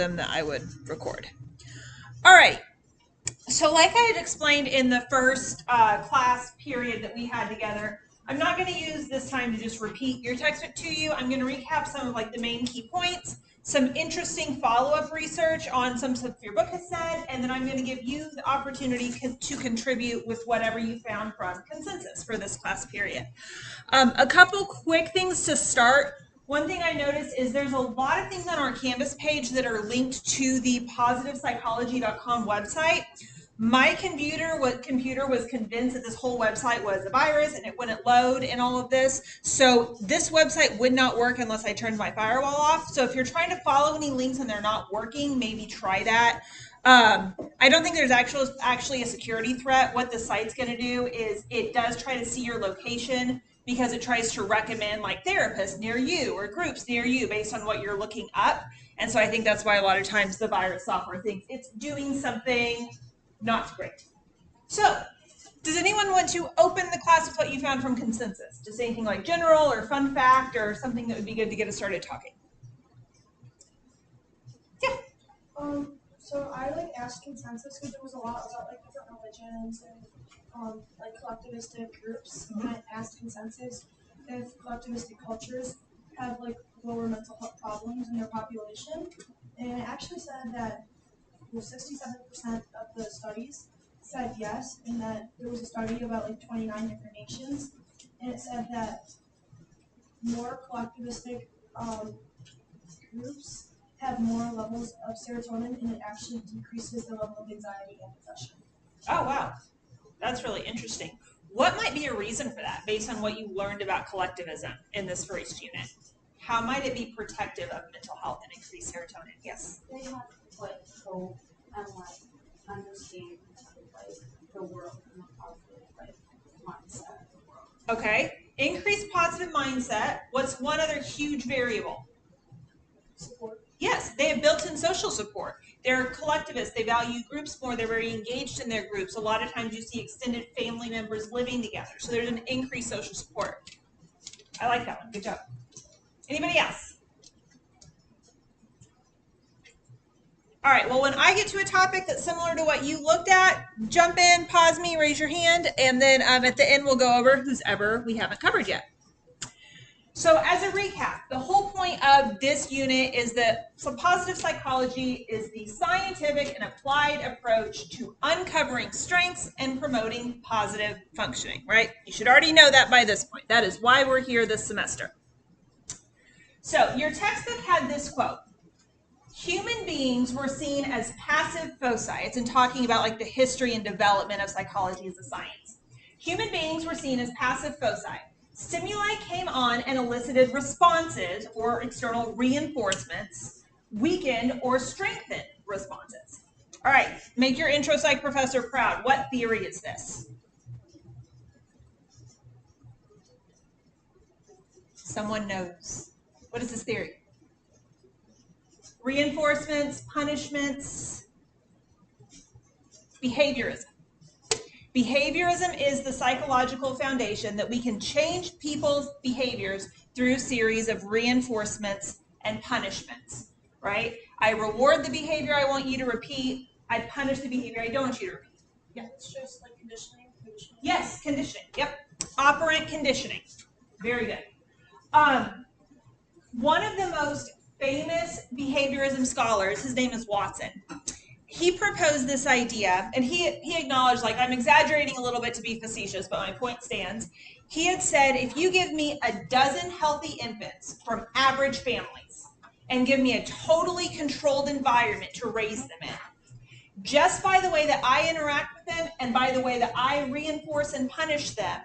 them that I would record. All right. So like I had explained in the first class period that we had together, I'm not going to use this time to just repeat your textbook to you. I'm going to recap some of like the main key points, some interesting follow-up research on some stuff your book has said, and then I'm going to give you the opportunity to contribute with whatever you found from consensus for this class period. A couple quick things to start. One thing I noticed is there's a lot of things on our Canvas page that are linked to the positivepsychology.com website. My computer was convinced that this whole website was a virus and it wouldn't load and all of this. So this website would not work unless I turned my firewall off. So if you're trying to follow any links and they're not working, maybe try that. I don't think there's actually a security threat. What the site's going to do is it does try to see your location because it tries to recommend like therapists near you or groups near you based on what you're looking up. And so I think that's why a lot of times the virus software thinks it's doing something not great. So, does anyone want to open the class with what you found from consensus? Just anything like general or fun fact or something that would be good to get us started talking? Yeah. So I like asked consensus because there was a lot about like different religions and like collectivistic groups. And I asked consensus if collectivistic cultures have like lower mental health problems in their population, and it actually said that 67% of the studies said yes, and that there was a study about like 29 different nations, and it said that more collectivistic groups have more levels of serotonin, and it actually decreases the level of anxiety and depression. Oh, wow. That's really interesting. What might be a reason for that, based on what you learned about collectivism in this first unit? How might it be protective of mental health and increase serotonin? Yes? They have like hope and like understand like the world and the positive like mindset of the world. Okay. Increase positive mindset. What's one other huge variable? Support. Yes, they have built-in social support. They're collectivists. They value groups more. They're very engaged in their groups. A lot of times you see extended family members living together. So there's an increased social support. I like that one. Good job. Anybody else? All right, well, when I get to a topic that's similar to what you looked at, jump in, pause me, raise your hand, and then at the end we'll go over who's ever we haven't covered yet. So as a recap, the whole point of this unit is that positive psychology is the scientific and applied approach to uncovering strengths and promoting positive functioning, right? You should already know that by this point. That is why we're here this semester. So your textbook had this quote. Human beings were seen as passive foci. It's in talking about like the history and development of psychology as a science. Human beings were seen as passive foci. Stimuli came on and elicited responses or external reinforcements, weakened or strengthened responses. All right, make your intro psych professor proud. What theory is this? Someone knows. What is this theory? Reinforcements, punishments, behaviorism. Behaviorism is the psychological foundation that we can change people's behaviors through a series of reinforcements and punishments, right? I reward the behavior I want you to repeat. I punish the behavior I don't want you to repeat. Yeah, it's just like conditioning. Yes, conditioning. Yep. Operant conditioning. Very good. One of the most famous behaviorism scholars, his name is Watson. He proposed this idea, and he acknowledged, like, I'm exaggerating a little bit to be facetious, but my point stands. He had said, if you give me a dozen healthy infants from average families and give me a totally controlled environment to raise them in, just by the way that I interact with them and by the way that I reinforce and punish them,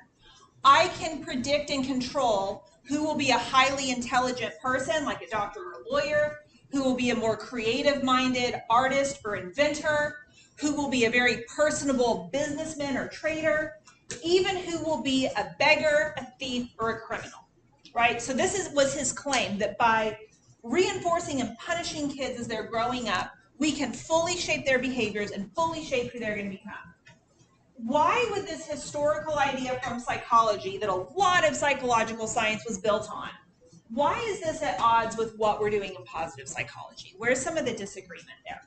I can predict and control who will be a highly intelligent person, like a doctor or a lawyer, who will be a more creative-minded artist or inventor, who will be a very personable businessman or trader, even who will be a beggar, a thief, or a criminal, right? So this was his claim, that by reinforcing and punishing kids as they're growing up, we can fully shape their behaviors and fully shape who they're going to become. Why would this historical idea from psychology that a lot of psychological science was built on, Why is this at odds with what we're doing in positive psychology? Where's some of the disagreement there?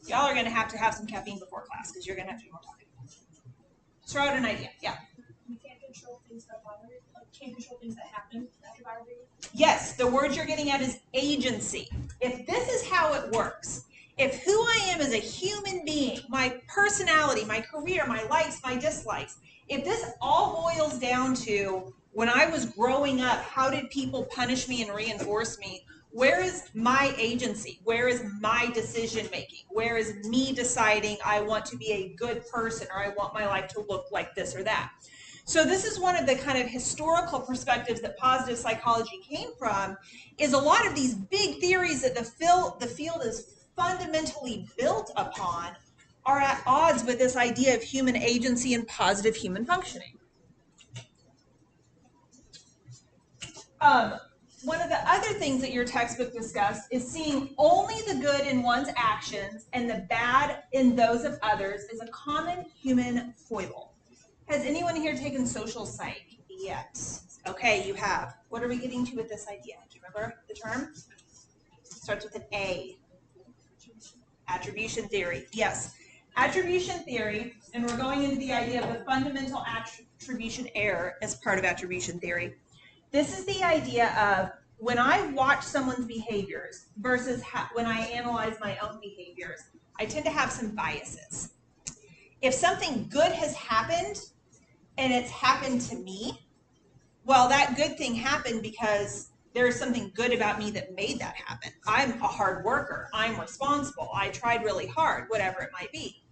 Y'all are going to have some caffeine before class because you're going to have to do more talking. Throw out an idea. Yeah. We can't control things that bother you. Like, can't control things that happen that bother you. Yes, the word you're getting at is agency. If this is how it works, if who I am as a human being, my personality, my career, my likes, my dislikes, if this all boils down to when I was growing up, how did people punish me and reinforce me? Where is my agency? Where is my decision making? Where is me deciding I want to be a good person or I want my life to look like this or that? So this is one of the kind of historical perspectives that positive psychology came from, is a lot of these big theories that the field is fundamentally built upon are at odds with this idea of human agency and positive human functioning. One of the other things that your textbook discussed is seeing only the good in one's actions and the bad in those of others is a common human foible. Has anyone here taken social psych yet? Okay, you have. What are we getting to with this idea? Do you remember the term? It starts with an A. Attribution theory. Yes. Attribution theory, and we're going into the idea of the fundamental attribution error as part of attribution theory. This is the idea of when I watch someone's behaviors versus when I analyze my own behaviors, I tend to have some biases. If something good has happened and it's happened to me, well, that good thing happened because there's something good about me that made that happen. I'm a hard worker. I'm responsible. I tried really hard, whatever it might be.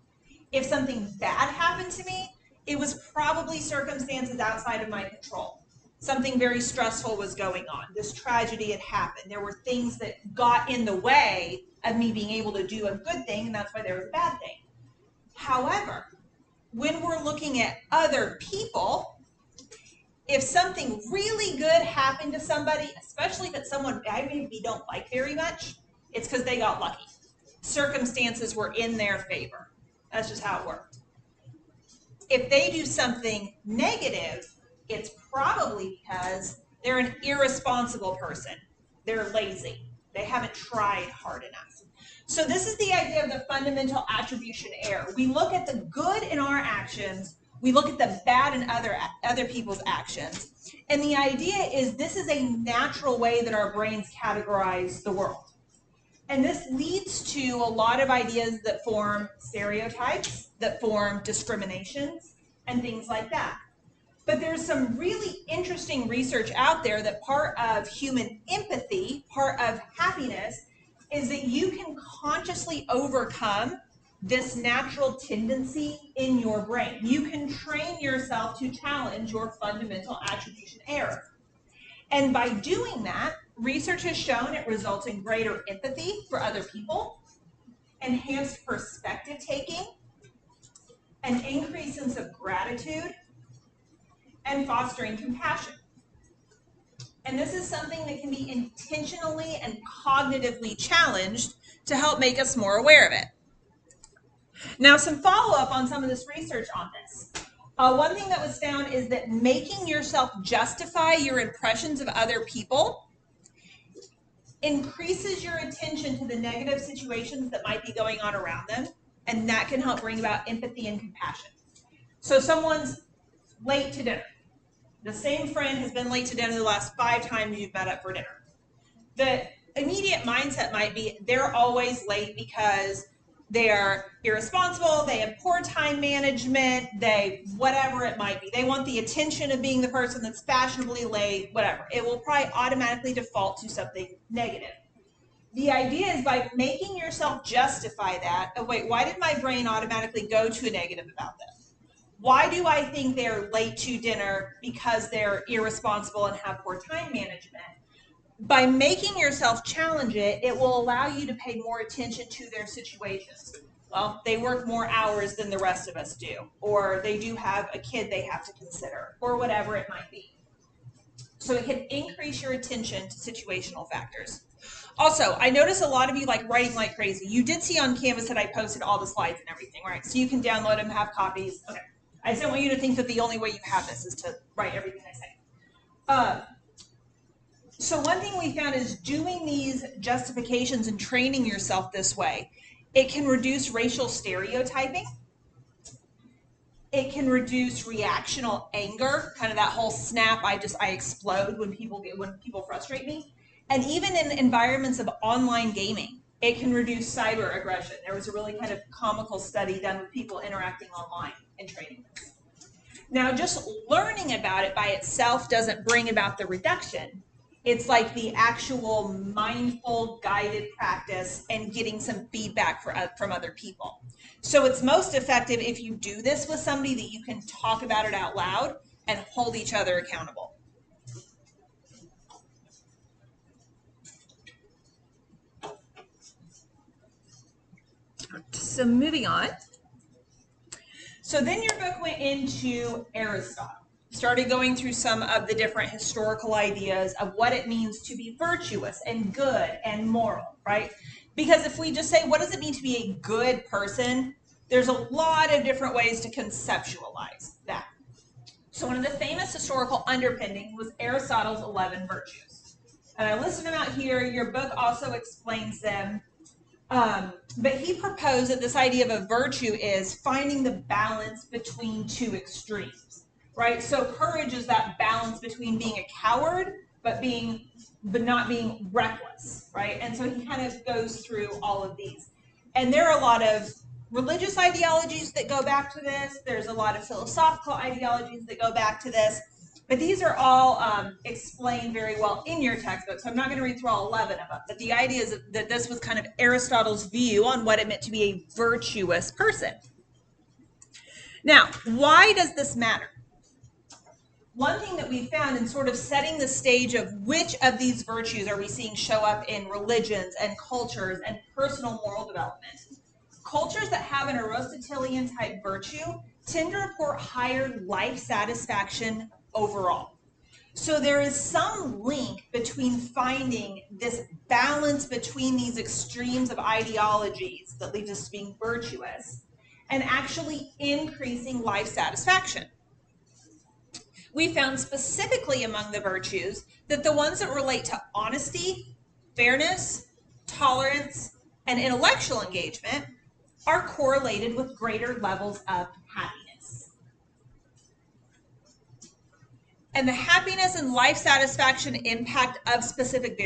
If something bad happened to me, it was probably circumstances outside of my control. Something very stressful was going on. This tragedy had happened. There were things that got in the way of me being able to do a good thing, and that's why there was a bad thing. However, when we're looking at other people, if something really good happened to somebody, especially if it's someone I maybe don't like very much, it's because they got lucky. Circumstances were in their favor. That's just how it worked. If they do something negative, it's probably because they're an irresponsible person. They're lazy. They haven't tried hard enough. So this is the idea of the fundamental attribution error. We look at the good in our actions. We look at the bad in other people's actions. And the idea is this is a natural way that our brains categorize the world. And this leads to a lot of ideas that form stereotypes, that form discriminations, and things like that. But there's some really interesting research out there that part of human empathy, part of happiness, is that you can consciously overcome this natural tendency in your brain. You can train yourself to challenge your fundamental attribution error. And by doing that, research has shown it results in greater empathy for other people, enhanced perspective taking, an increased sense of gratitude, and fostering compassion. And this is something that can be intentionally and cognitively challenged to help make us more aware of it. Now, some follow-up on some of this research on this. One thing that was found is that making yourself justify your impressions of other people increases your attention to the negative situations that might be going on around them, and that can help bring about empathy and compassion. So someone's late to dinner. The same friend has been late to dinner the last 5 times you've met up for dinner. The immediate mindset might be they're always late because they're irresponsible, they have poor time management, they whatever it might be. They want the attention of being the person that's fashionably late, whatever. It will probably automatically default to something negative. The idea is by making yourself justify that, oh wait, why did my brain automatically go to a negative about this? Why do I think they're late to dinner because they're irresponsible and have poor time management? By making yourself challenge it, it will allow you to pay more attention to their situations. Well, they work more hours than the rest of us do, or they do have a kid they have to consider, or whatever it might be. So it can increase your attention to situational factors. Also, I notice a lot of you like writing like crazy. You did see on Canvas that I posted all the slides and everything, right? So you can download them, have copies. Okay. I just don't want you to think that the only way you have this is to write everything I say. So one thing we found is doing these justifications and training yourself this way, it can reduce racial stereotyping. It can reduce reactional anger, kind of that whole snap, I explode when people frustrate me. And even in environments of online gaming, it can reduce cyber aggression. There was a really kind of comical study done with people interacting online and training this. Now, just learning about it by itself doesn't bring about the reduction. It's like the actual mindful, guided practice and getting some feedback from other people. So it's most effective if you do this with somebody that you can talk about it out loud and hold each other accountable. So moving on. So then your book went into Aristotle. Started going through some of the different historical ideas of what it means to be virtuous and good and moral, right? Because if we just say, what does it mean to be a good person? There's a lot of different ways to conceptualize that. So one of the famous historical underpinnings was Aristotle's 11 virtues. And I listed them out here. Your book also explains them. But he proposed that this idea of a virtue is finding the balance between two extremes, right? So courage is that balance between being a coward but not being reckless, right? And so he kind of goes through all of these. And there are a lot of religious ideologies that go back to this. There's a lot of philosophical ideologies that go back to this. But these are all explained very well in your textbook, so I'm not going to read through all 11 of them. But the idea is that this was kind of Aristotle's view on what it meant to be a virtuous person. Now, why does this matter? One thing that we found in sort of setting the stage of which of these virtues are we seeing show up in religions and cultures and personal moral development. Cultures that have an Aristotelian type virtue tend to report higher life satisfaction overall. So there is some link between finding this balance between these extremes of ideologies that leads us to being virtuous and actually increasing life satisfaction. We found specifically among the virtues that the ones that relate to honesty, fairness, tolerance, and intellectual engagement are correlated with greater levels of happiness. And the happiness and life satisfaction impact of specific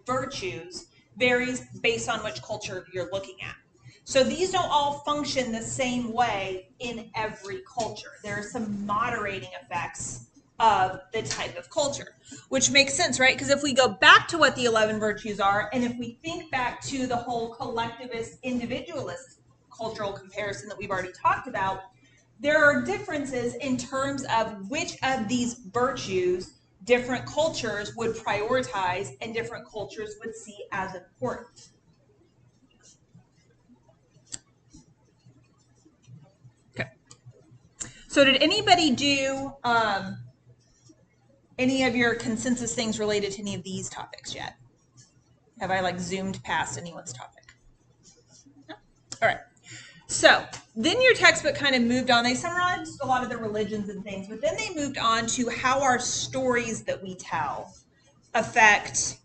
virtues varies based on which culture you're looking at. So these don't all function the same way in every culture. There are some moderating effects of the type of culture, which makes sense, right? Because if we go back to what the 11 virtues are, and if we think back to the whole collectivist, individualist cultural comparison that we've already talked about, there are differences in terms of which of these virtues different cultures would prioritize and different cultures would see as important. Okay. So did anybody do any of your consensus things related to any of these topics yet? Have I zoomed past anyone's topic? No? All right. So then your textbook kind of moved on. They summarized a lot of the religions and things, but then they moved on to how our stories that we tell affect,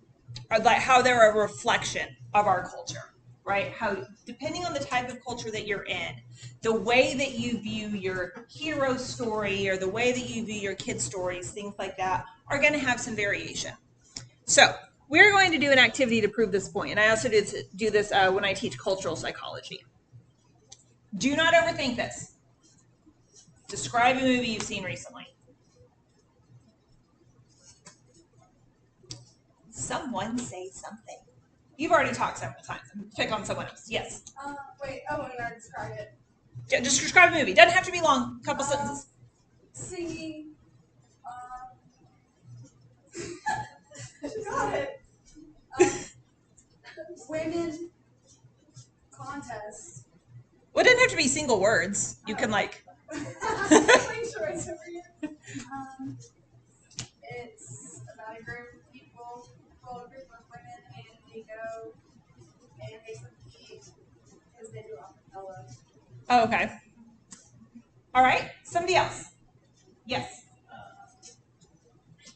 or how they're a reflection of our culture, right? How, depending on the type of culture that you're in, the way that you view your hero story or the way that you view your kid stories, things like that, are going to have some variation. So we're going to do an activity to prove this point, and I also do this when I teach cultural psychology. Do not overthink this. Describe a movie you've seen recently. Someone say something. You've already talked several times. Pick on someone else. Yes. Wait. Oh, and I describe it. Yeah, just describe a movie. Doesn't have to be long. A couple sentences. Singing. Got it. Women contests. Well, it doesn't have to be single words. You can Make sure it's over here. It's about a group of people, well, a group of women, and they go and they compete because they do acapella. Oh, okay. All right, somebody else. Yes.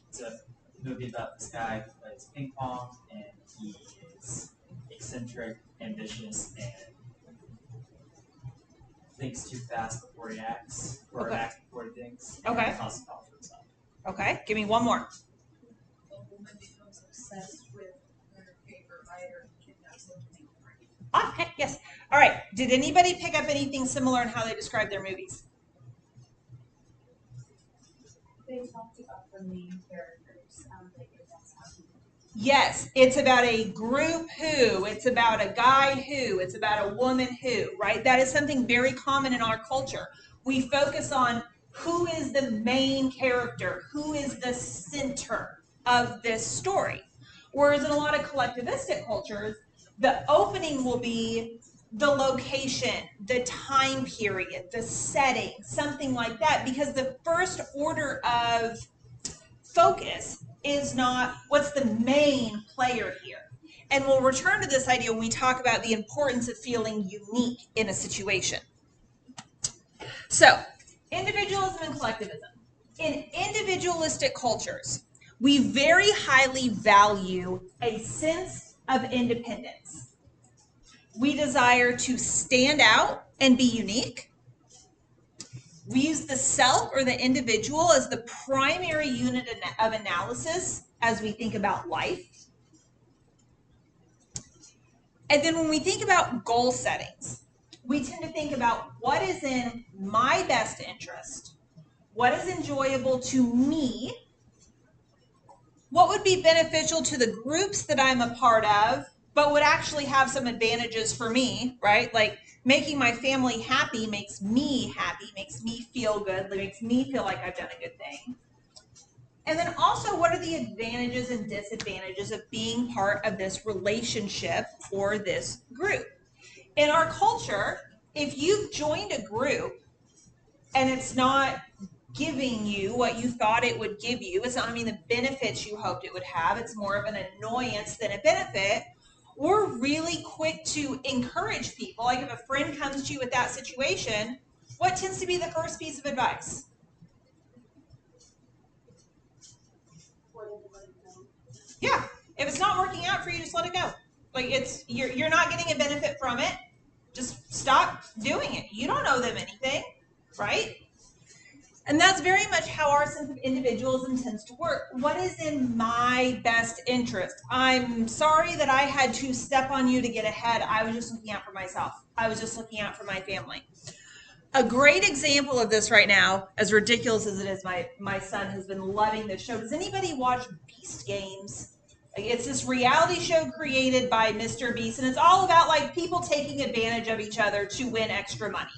It's a movie about this guy who plays ping pong, and he is eccentric, ambitious, and thinks too fast before he acts, or Okay. acts before he thinks, Okay. and causes problems for himself. Okay, give me one more. A woman becomes obsessed with her favorite writer and kidnaps him to make her write. Okay, yes. All right, did anybody pick up anything similar in how they describe their movies? They talked about the main characters, like that's happening. Yes, it's about a group who, it's about a guy who, it's about a woman who, right? That is something very common in our culture. We focus on who is the main character, who is the center of this story. Whereas in a lot of collectivistic cultures, the opening will be the location, the time period, the setting, something like that, because the first order of focus is not what's the main player here. And we'll return to this idea when we talk about the importance of feeling unique in a situation. So, individualism and collectivism. In individualistic cultures, we very highly value a sense of independence. We desire to stand out and be unique. We use the self or the individual as the primary unit of analysis as we think about life. And then when we think about goal settings, we tend to think about what is in my best interest, what is enjoyable to me, what would be beneficial to the groups that I'm a part of, but would actually have some advantages for me, right? Like making my family happy, makes me feel good, makes me feel like I've done a good thing. And then also, what are the advantages and disadvantages of being part of this relationship or this group? In our culture, if you've joined a group and it's not giving you what you thought it would give you, it's not having the benefits you hoped it would have, it's more of an annoyance than a benefit, we're really quick to encourage people. Like if a friend comes to you with that situation, what tends to be the first piece of advice? Yeah, if it's not working out for you, just let it go. Like you're not getting a benefit from it. Just stop doing it. You don't owe them anything, right? And that's very much how our sense of individualism tends to work. What is in my best interest? I'm sorry that I had to step on you to get ahead. I was just looking out for myself. I was just looking out for my family. A great example of this right now, as ridiculous as it is, my son has been loving this show. Does anybody watch Beast Games? It's this reality show created by Mr. Beast, and it's all about like people taking advantage of each other to win extra money.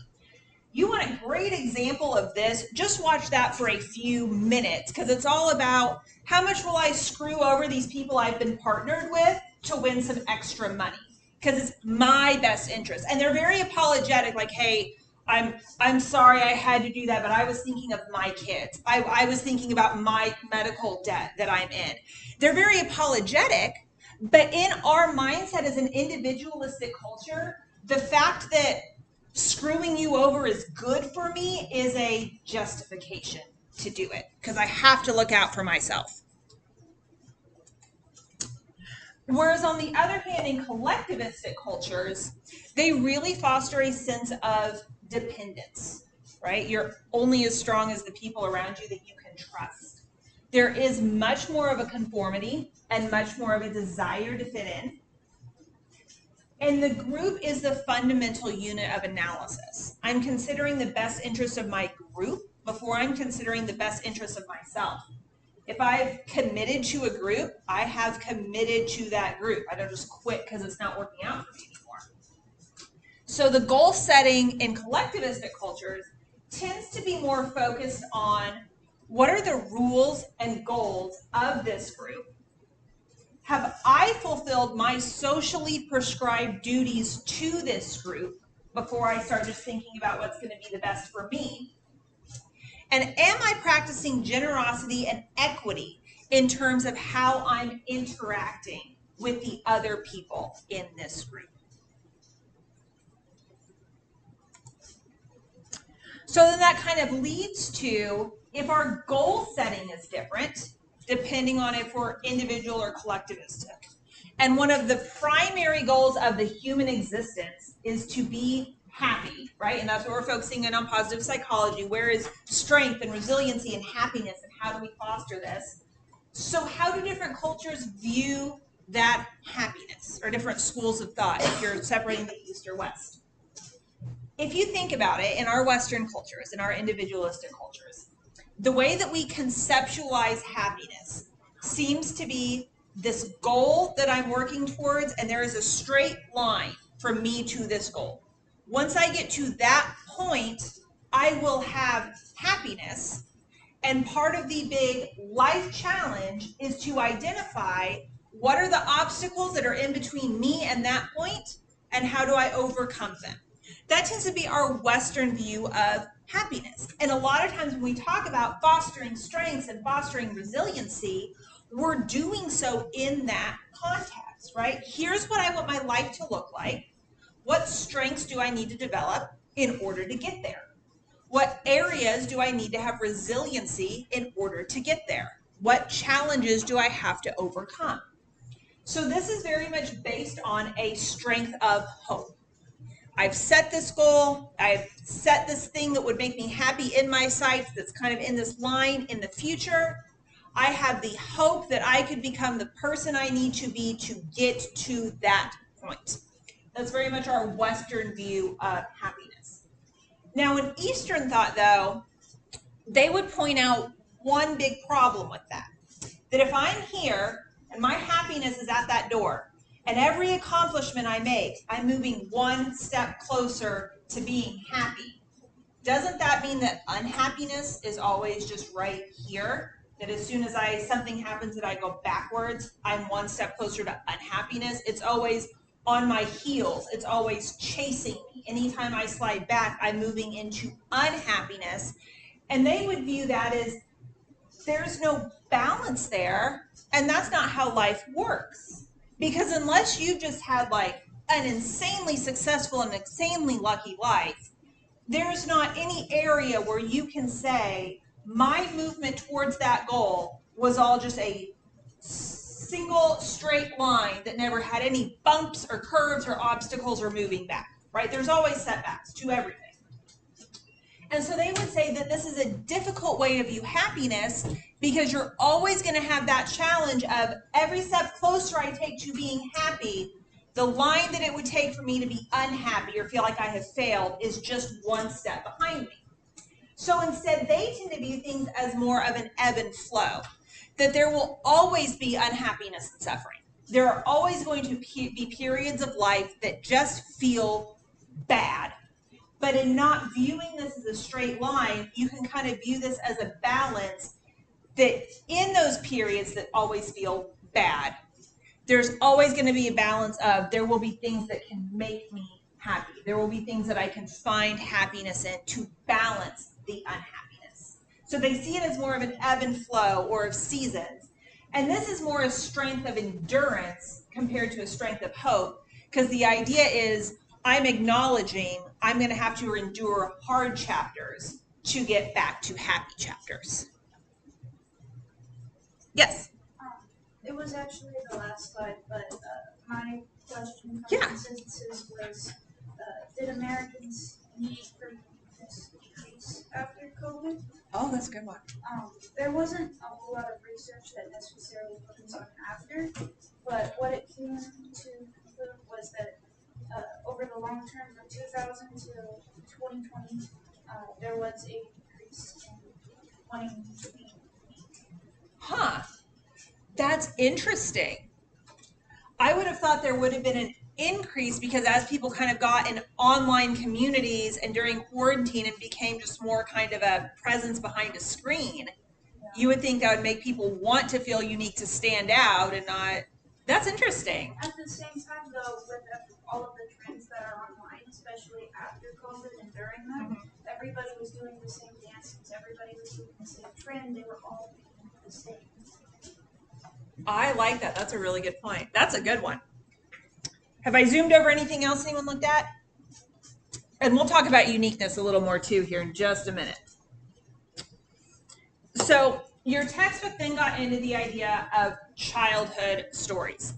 You want a great example of this, just watch that for a few minutes, because it's all about how much will I screw over these people I've been partnered with to win some extra money, because it's my best interest. And they're very apologetic, like, hey, I'm sorry I had to do that, but I was thinking of my kids. I was thinking about my medical debt that I'm in. They're very apologetic, but in our mindset as an individualistic culture, the fact that screwing you over is good for me is a justification to do it, because I have to look out for myself. Whereas on the other hand, in collectivistic cultures, they really foster a sense of dependence, right? You're only as strong as the people around you that you can trust. There is much more of a conformity and much more of a desire to fit in. And the group is the fundamental unit of analysis. I'm considering the best interest of my group before I'm considering the best interest of myself. If I've committed to a group, I have committed to that group. I don't just quit because it's not working out for me anymore. So the goal setting in collectivistic cultures tends to be more focused on what are the rules and goals of this group? Have I fulfilled my socially prescribed duties to this group before I start just thinking about what's going to be the best for me? And am I practicing generosity and equity in terms of how I'm interacting with the other people in this group? So then that kind of leads to, if our goal setting is different, depending on if we're individual or collectivistic. And one of the primary goals of the human existence is to be happy, right? And that's what we're focusing in on positive psychology. Where is strength and resiliency and happiness, and how do we foster this? So how do different cultures view that happiness, or different schools of thought, if you're separating the East or West? If you think about it, in our Western cultures, in our individualistic cultures, the way that we conceptualize happiness seems to be this goal that I'm working towards, and there is a straight line from me to this goal. Once I get to that point, I will have happiness. And part of the big life challenge is to identify what are the obstacles that are in between me and that point, and how do I overcome them. That tends to be our Western view of happiness. And a lot of times when we talk about fostering strengths and fostering resiliency, we're doing so in that context, right? Here's what I want my life to look like. What strengths do I need to develop in order to get there? What areas do I need to have resiliency in order to get there? What challenges do I have to overcome? So this is very much based on a strength of hope. I've set this goal. I've set this thing that would make me happy in my sights, that's kind of in this line in the future. I have the hope that I could become the person I need to be to get to that point. That's very much our Western view of happiness. Now, in Eastern thought, though, they would point out one big problem with that. That if I'm here and my happiness is at that door, and every accomplishment I make, I'm moving one step closer to being happy. Doesn't that mean that unhappiness is always just right here? That as soon as something happens that I go backwards, I'm one step closer to unhappiness? It's always on my heels. It's always chasing me. Anytime I slide back, I'm moving into unhappiness. And they would view that as there's no balance there, and that's not how life works. Because unless you've just had like an insanely successful and insanely lucky life, there's not any area where you can say my movement towards that goal was all just a single straight line that never had any bumps or curves or obstacles or moving back, right? There's always setbacks to everything. And so they would say that this is a difficult way to view happiness, because you're always going to have that challenge of every step closer I take to being happy, the line that it would take for me to be unhappy or feel like I have failed is just one step behind me. So instead, they tend to view things as more of an ebb and flow, that there will always be unhappiness and suffering. There are always going to be periods of life that just feel bad. But in not viewing this as a straight line, you can kind of view this as a balance, that in those periods that always feel bad, there's always going to be a balance of there will be things that can make me happy. There will be things that I can find happiness in to balance the unhappiness. So they see it as more of an ebb and flow, or of seasons. And this is more a strength of endurance compared to a strength of hope, because the idea is I'm acknowledging I'm going to have to endure hard chapters to get back to happy chapters. Yes? It was actually the last slide, but my question from consensus was, did Americans' need for uniqueness decrease after COVID? Oh, that's a good one. There wasn't a whole lot of research that necessarily focused on after, but what it came to conclude was that over the long term, from 2000 to 2020, there was a decrease in wanting to be unique. Huh. That's interesting. I would have thought there would have been an increase, because as people kind of got in online communities and during quarantine and became just more kind of a presence behind a screen, you would think that would make people want to feel unique, to stand out and not. That's interesting. At the same time, though, with all of the trends that are online, especially after COVID and during that, everybody was doing the same dances, everybody was doing the same trend, they were all being the same. I like that. That's a really good point. That's a good one. Have I zoomed over anything else anyone looked at? And we'll talk about uniqueness a little more too here in just a minute. So your textbook then got into the idea of childhood stories.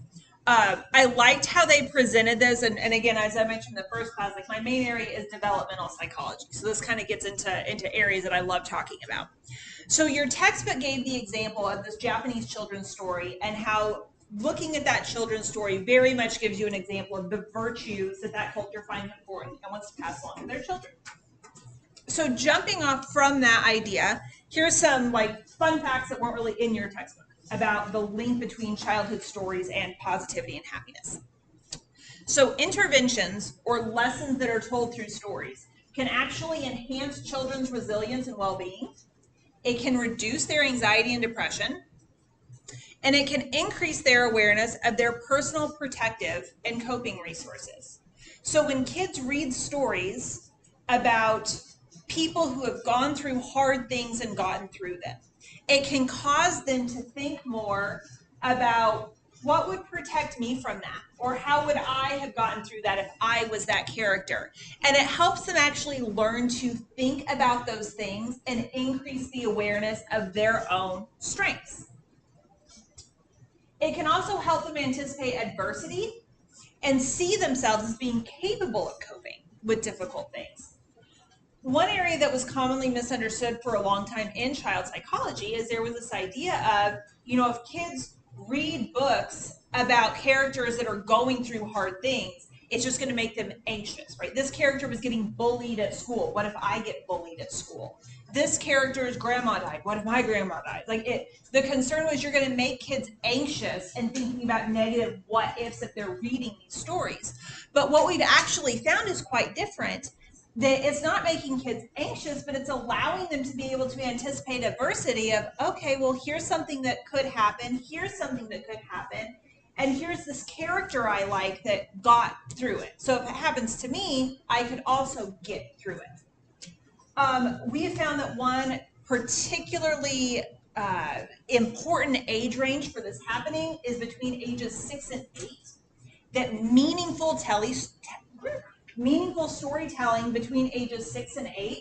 I liked how they presented this, and again, as I mentioned in the first class, like my main area is developmental psychology. So this kind of gets into areas that I love talking about. So your textbook gave the example of this Japanese children's story and how looking at that children's story very much gives you an example of the virtues that culture finds important and wants to pass along to their children. So jumping off from that idea, here's some like fun facts that weren't really in your textbook about the link between childhood stories and positivity and happiness. So interventions or lessons that are told through stories can actually enhance children's resilience and well-being. It can reduce their anxiety and depression, and it can increase their awareness of their personal protective and coping resources. So when kids read stories about people who have gone through hard things and gotten through them, it can cause them to think more about what would protect me from that, or how would I have gotten through that if I was that character. And it helps them actually learn to think about those things and increase the awareness of their own strengths. It can also help them anticipate adversity and see themselves as being capable of coping with difficult things. One area that was commonly misunderstood for a long time in child psychology is there was this idea of, if kids read books about characters that are going through hard things, it's just going to make them anxious, right? This character was getting bullied at school. What if I get bullied at school? This character's grandma died. What if my grandma died? The concern was you're going to make kids anxious and thinking about negative what ifs if they're reading these stories. But what we've actually found is quite different. That it's not making kids anxious, but it's allowing them to be able to anticipate adversity of, okay, well, here's something that could happen. Here's something that could happen. And here's this character I like that got through it. So if it happens to me, I could also get through it. We have found that one particularly important age range for this happening is between ages 6 and 8. That meaningful storytelling between ages 6 and 8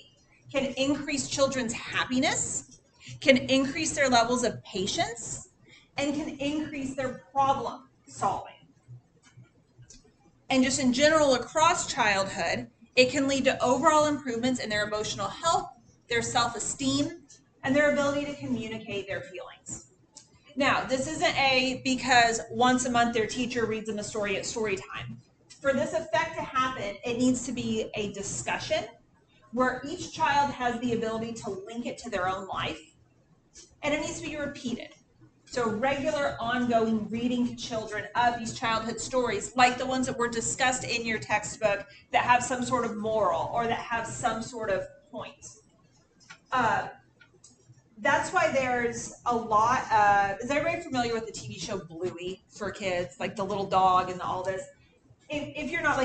can increase children's happiness, can increase their levels of patience, and can increase their problem solving. And just in general across childhood, it can lead to overall improvements in their emotional health, their self-esteem, and their ability to communicate their feelings. Now, this isn't because once a month their teacher reads them a story at story time. For this effect to happen, it needs to be a discussion where each child has the ability to link it to their own life, and it needs to be repeated. So regular, ongoing reading to children of these childhood stories, like the ones that were discussed in your textbook that have some sort of moral or that have some sort of point. That's why there's a lot of, is everybody familiar with the TV show Bluey for kids, like the little dog and all this? If you're not,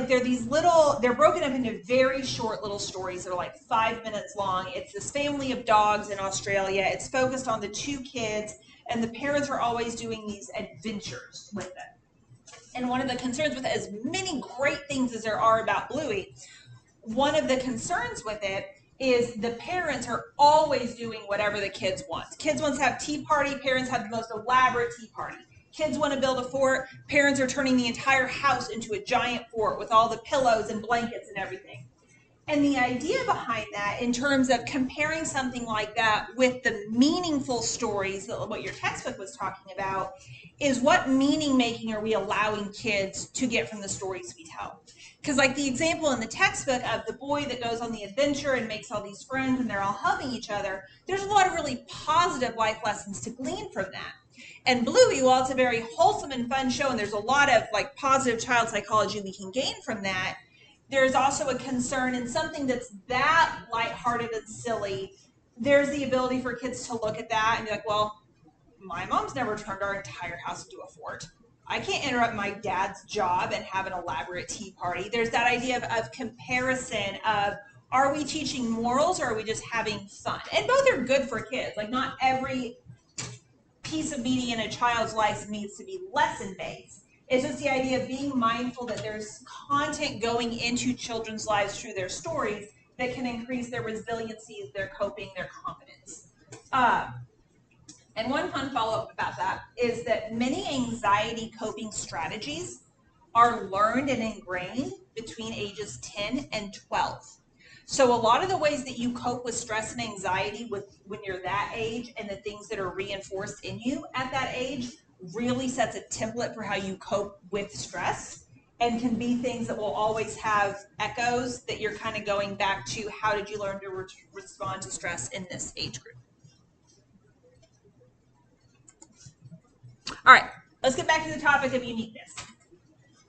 they're broken up into very short little stories that are like 5 minutes long. It's this family of dogs in Australia. It's focused on the 2 kids, and the parents are always doing these adventures with them. And one of the concerns with it, as many great things as there are about Bluey, one of the concerns with it is the parents are always doing whatever the kids want. Kids want to have tea party, parents have the most elaborate tea party. Kids want to build a fort, parents are turning the entire house into a giant fort with all the pillows and blankets and everything. And the idea behind that, in terms of comparing something like that with the meaningful stories, what your textbook was talking about, is what meaning making are we allowing kids to get from the stories we tell? Because like the example in the textbook of the boy that goes on the adventure and makes all these friends and they're all helping each other, there's a lot of really positive life lessons to glean from that. And Bluey, while it's a very wholesome and fun show, and there's a lot of like positive child psychology we can gain from that, there's also a concern in something that's that lighthearted and silly. There's the ability for kids to look at that and be like, well, my mom's never turned our entire house into a fort. I can't interrupt my dad's job and have an elaborate tea party. There's that idea of comparison of, are we teaching morals or are we just having fun? And both are good for kids. Like not every piece of media in a child's life needs to be lesson-based. It's just the idea of being mindful that there's content going into children's lives through their stories that can increase their resiliency, their coping, their confidence. And one fun follow-up about that is that many anxiety coping strategies are learned and ingrained between ages 10 and 12. So a lot of the ways that you cope with stress and anxiety when you're that age and the things that are reinforced in you at that age really sets a template for how you cope with stress and can be things that will always have echoes that you're kind of going back to how did you learn to respond to stress in this age group. All right, let's get back to the topic of uniqueness.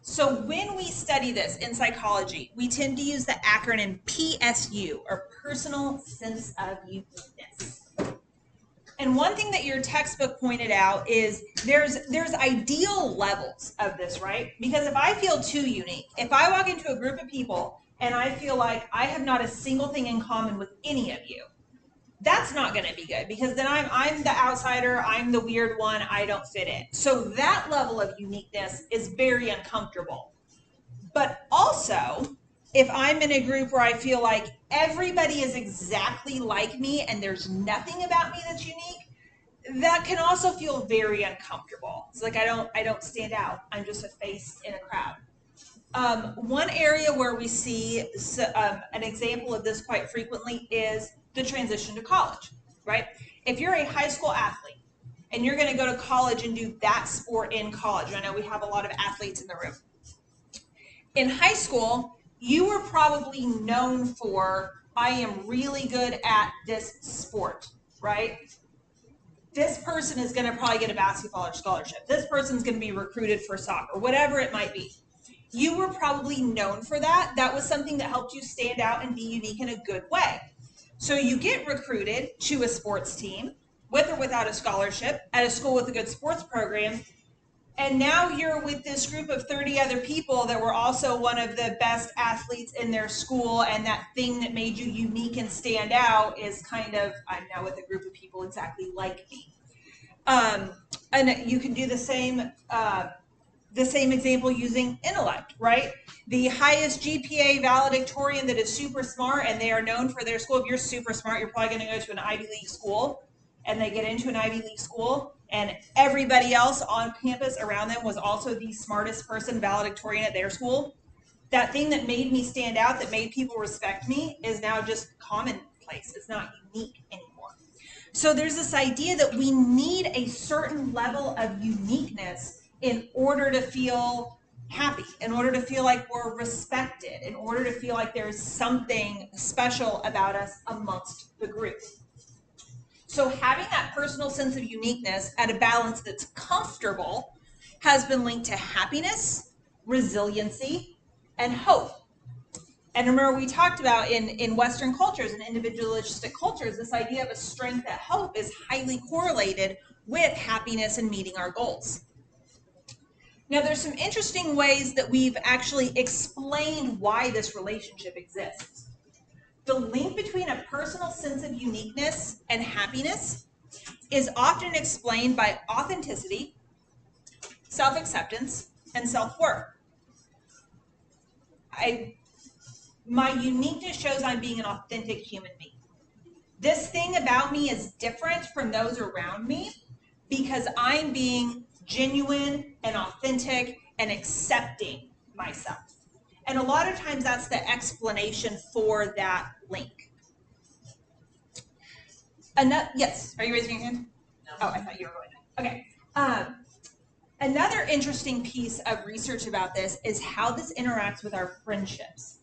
So when we study this in psychology, we tend to use the acronym PSU, or Personal Sense of Uniqueness. And one thing that your textbook pointed out is there's ideal levels of this, right? Because if I feel too unique, if I walk into a group of people and I feel like I have not a single thing in common with any of you, that's not going to be good, because then I'm the outsider, I'm the weird one, I don't fit in. So that level of uniqueness is very uncomfortable. But also, if I'm in a group where I feel like everybody is exactly like me and there's nothing about me that's unique, that can also feel very uncomfortable. It's like I don't stand out. I'm just a face in a crowd. One area where we see an example of this quite frequently is the transition to college, right? If you're a high school athlete and you're going to go to college and do that sport in college, I know we have a lot of athletes in the room. In high school, you were probably known for, I am really good at this sport, right? This person is going to probably get a basketball scholarship. This person's going to be recruited for soccer, whatever it might be. You were probably known for that. That was something that helped you stand out and be unique in a good way. So you get recruited to a sports team, with or without a scholarship, at a school with a good sports program, and now you're with this group of 30 other people that were also one of the best athletes in their school, and that thing that made you unique and stand out is kind of, I'm now with a group of people exactly like me. And you can do the same example using intellect, right? The highest GPA valedictorian that is super smart and they are known for their school. If you're super smart, you're probably going to go to an Ivy League school, and they get into an Ivy League school and everybody else on campus around them was also the smartest person valedictorian at their school. That thing that made me stand out, that made people respect me, is now just commonplace. It's not unique anymore. So there's this idea that we need a certain level of uniqueness in order to feel happy, in order to feel like we're respected, in order to feel like there's something special about us amongst the group. So having that personal sense of uniqueness at a balance that's comfortable has been linked to happiness, resiliency, and hope. And remember, we talked about in Western cultures and individualistic cultures, this idea of a strength at hope is highly correlated with happiness and meeting our goals. Now, there's some interesting ways that we've actually explained why this relationship exists. The link between a personal sense of uniqueness and happiness is often explained by authenticity, self-acceptance, and self-worth. My uniqueness shows I'm being an authentic human being. This thing about me is different from those around me because I'm being genuine and authentic and accepting myself. And a lot of times that's the explanation for that link. Yes, are you raising your hand? No. Oh, I thought you were going to. Okay. Another interesting piece of research about this is how this interacts with our friendships.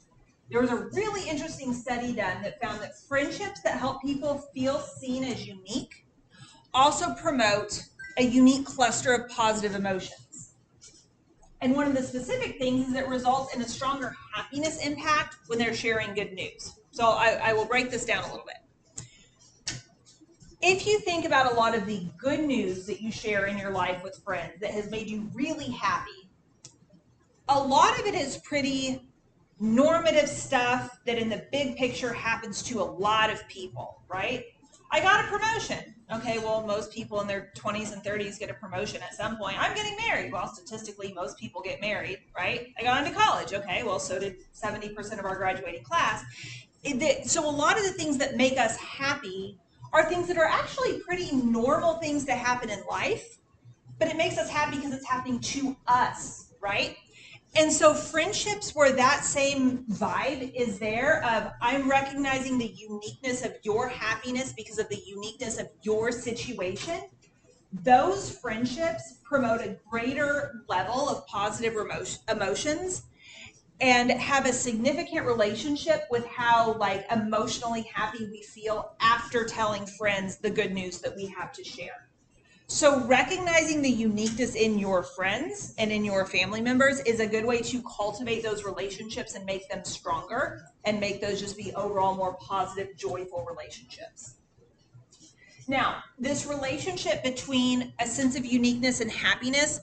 There was a really interesting study done that found that friendships that help people feel seen as unique also promote a unique cluster of positive emotions. And one of the specific things is it results in a stronger happiness impact when they're sharing good news. So I will break this down a little bit. If you think about a lot of the good news that you share in your life with friends that has made you really happy, a lot of it is pretty normative stuff that in the big picture happens to a lot of people, right? I got a promotion. Okay, well, most people in their 20s and 30s get a promotion at some point. I'm getting married. Well, statistically, most people get married, right? I got into college. Okay, well, so did 70% of our graduating class. So a lot of the things that make us happy are things that are actually pretty normal things to happen in life, but it makes us happy because it's happening to us, right? And so friendships where that same vibe is there of I'm recognizing the uniqueness of your happiness because of the uniqueness of your situation, those friendships promote a greater level of positive emotions and have a significant relationship with how like emotionally happy we feel after telling friends the good news that we have to share. So recognizing the uniqueness in your friends and in your family members is a good way to cultivate those relationships and make them stronger and make those just be overall more positive, joyful relationships. Now, this relationship between a sense of uniqueness and happiness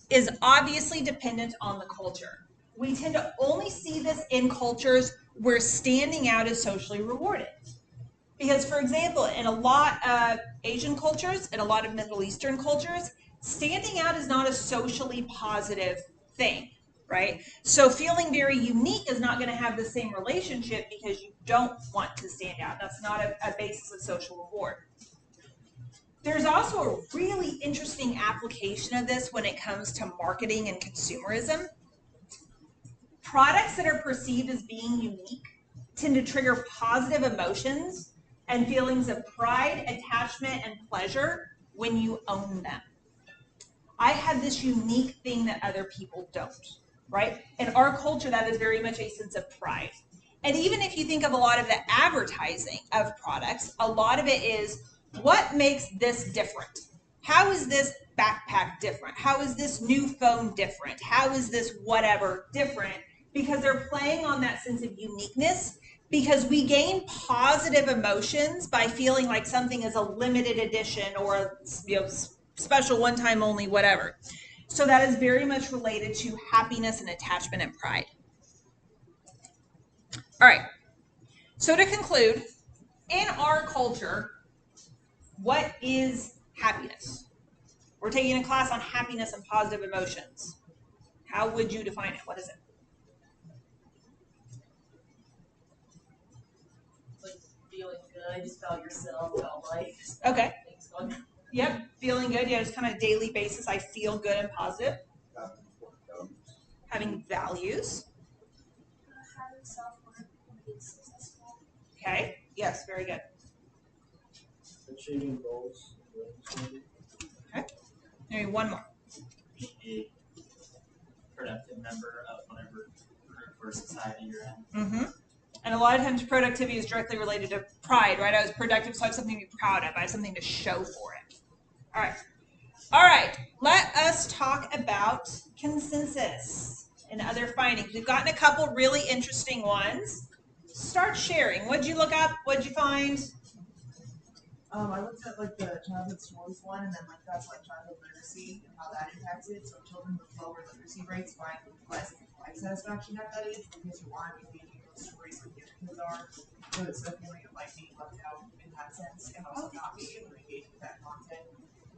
is obviously dependent on the culture. We tend to only see this in cultures where standing out is socially rewarded. Because, for example, in a lot of Asian cultures and a lot of Middle Eastern cultures, standing out is not a socially positive thing, right? So feeling very unique is not going to have the same relationship because you don't want to stand out. That's not a basis of social reward. There's also a really interesting application of this when it comes to marketing and consumerism. Products that are perceived as being unique tend to trigger positive emotions and feelings of pride, attachment, and pleasure when you own them. I have this unique thing that other people don't, right? In our culture, that is very much a sense of pride. And even if you think of a lot of the advertising of products, a lot of it is what makes this different? How is this backpack different? How is this new phone different? How is this whatever different? Because they're playing on that sense of uniqueness because we gain positive emotions by feeling like something is a limited edition or special one time only, whatever. So that is very much related to happiness and attachment and pride. All right. So to conclude, in our culture, what is happiness? We're taking a class on happiness and positive emotions. How would you define it? What is it? Like feeling good, just about yourself, about life. Okay. Things going on. Yep. Feeling good. Yeah, just kind of daily basis. I feel good and positive. Having values. Having self-worth and being successful. Okay. Yes, very good. Achieving goals. Okay. Maybe one more. Being a productive member of whatever group or society you're in. Mm-hmm. And a lot of times productivity is directly related to pride, right? I was productive, so I have something to be proud of. I have something to show for it. All right. All right. Let us talk about consensus and other findings. We've gotten a couple really interesting ones. Start sharing. What'd you look up? What'd you find? I looked at like the childhood stories one, and then like that's like childhood literacy and how that impacts it. So children with lower literacy rates find less life satisfaction at that age because you aren't engaging in those stories like the other kids are. So it's a feeling of like being left out in that sense, and also not being able to engage with that content.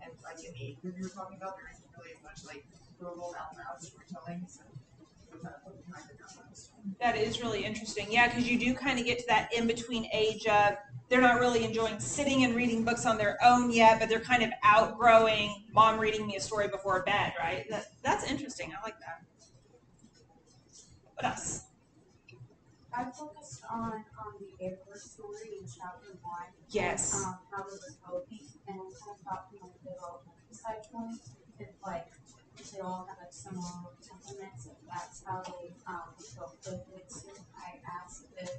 And like in the age group you were talking about, there isn't really as much like verbal out loud storytelling. So we're kind of put behind the numbers. That is really interesting. Yeah, because you do kind of get to that in between age of they're not really enjoying sitting and reading books on their own yet, but they're kind of outgrowing mom reading me a story before bed, right? That's interesting. I like that. What else? I focused on the airport story in chapter 1. Yes. And, how they were coping, and I kind of thought from like the developmental side point, if like they all have like similar temperaments, if that's how they cope with it. So I asked if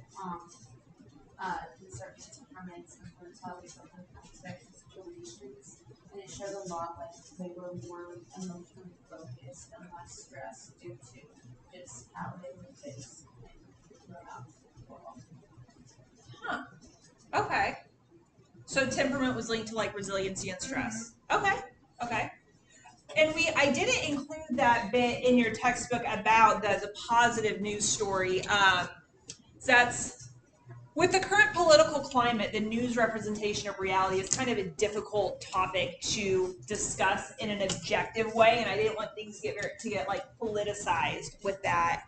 in certain temperaments influence how they cope with unexpected situations, and it showed a lot like they were more emotionally focused and less stressed due to just how they would face throughout the world. Huh. Okay. So temperament was linked to like resiliency and stress. Okay. Okay. And I didn't include that bit in your textbook about the positive news story. That's With the current political climate, the news representation of reality is kind of a difficult topic to discuss in an objective way, and I didn't want things to get like politicized with that.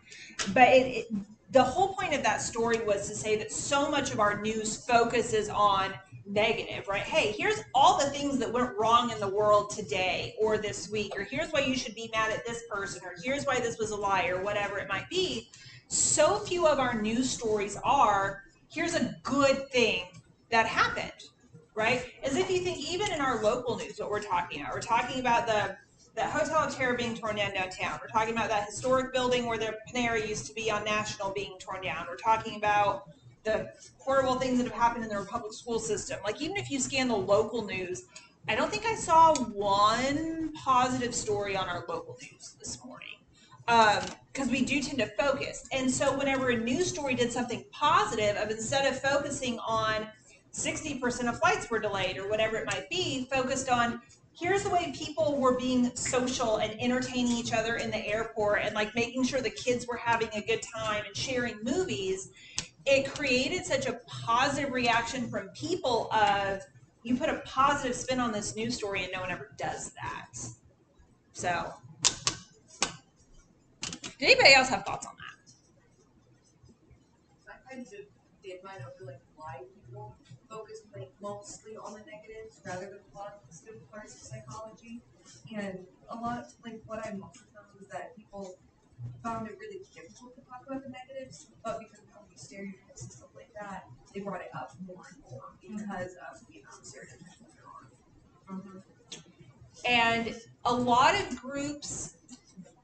But the whole point of that story was to say that so much of our news focuses on negative, right? Hey, here's all the things that went wrong in the world today or this week, or here's why you should be mad at this person, or here's why this was a lie, or whatever it might be. So few of our news stories are, here's a good thing that happened, right? As if you think even in our local news, what we're talking about the Hotel of Terror being torn down downtown. We're talking about that historic building where the Panera used to be on National being torn down. We're talking about the horrible things that have happened in the public school system. Like, even if you scan the local news, I don't think I saw one positive story on our local news this morning. Because we do tend to focus. And so whenever a news story did something positive, instead of focusing on 60% of flights were delayed or whatever it might be, focused on here's the way people were being social and entertaining each other in the airport and like making sure the kids were having a good time and sharing movies, it created such a positive reaction from people of, you put a positive spin on this news story and no one ever does that. So, did anybody else have thoughts on that? I kind of did mine over like why people focus like mostly on the negatives rather than the positive parts of psychology. And a lot like what I mostly found was that people found it really difficult to talk about the negatives, but because of how many stereotypes and stuff like that, they brought it up more and more because of the amount of stereotypes that there are. Mm-hmm. And a lot of groups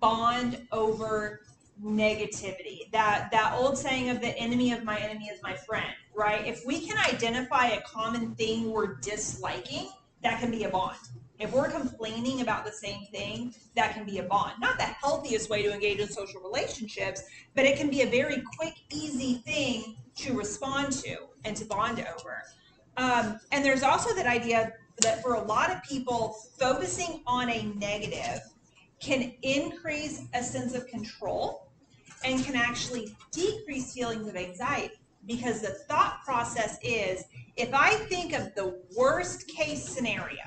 bond over negativity. That old saying of the enemy of my enemy is my friend, right? If we can identify a common thing we're disliking, that can be a bond. If we're complaining about the same thing, that can be a bond. Not the healthiest way to engage in social relationships, but it can be a very quick, easy thing to respond to and to bond over. And there's also that idea that for a lot of people, focusing on a negative can increase a sense of control and can actually decrease feelings of anxiety, because the thought process is, if I think of the worst case scenario,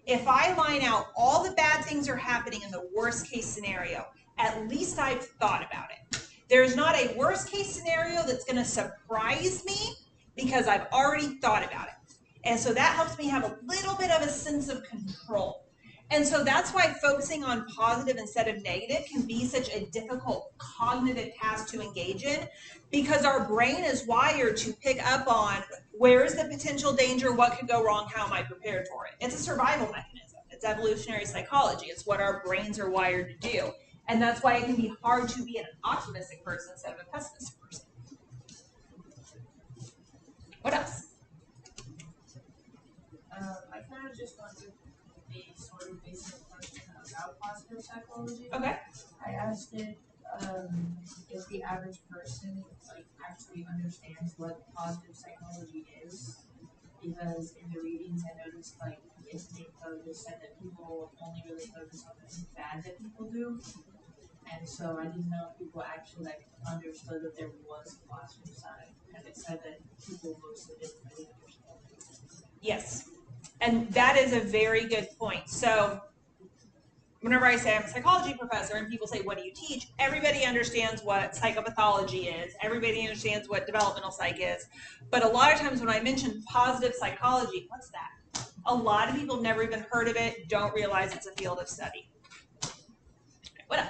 if I line out all the bad things are happening in the worst case scenario, at least I've thought about it. There's not a worst case scenario that's going to surprise me because I've already thought about it. And so that helps me have a little bit of a sense of control. And so that's why focusing on positive instead of negative can be such a difficult cognitive task to engage in, because our brain is wired to pick up on where is the potential danger, what could go wrong, how am I prepared for it. It's a survival mechanism. It's evolutionary psychology. It's what our brains are wired to do. And that's why it can be hard to be an optimistic person instead of a pessimistic person. What else? I kind of just wanted a sort of basic question about positive psychology. Okay. I asked it if the average person like actually understands what positive psychology is, because in the readings I noticed like it said that people only really focus on the bad that people do, and so I didn't know if people actually like understood that there was a positive side, and it said that people mostly didn't really understand. Yes. And that is a very good point. So whenever I say I'm a psychology professor and people say, what do you teach? Everybody understands what psychopathology is. Everybody understands what developmental psych is. But a lot of times when I mention positive psychology, what's that? A lot of people have never even heard of it, don't realize it's a field of study. What else?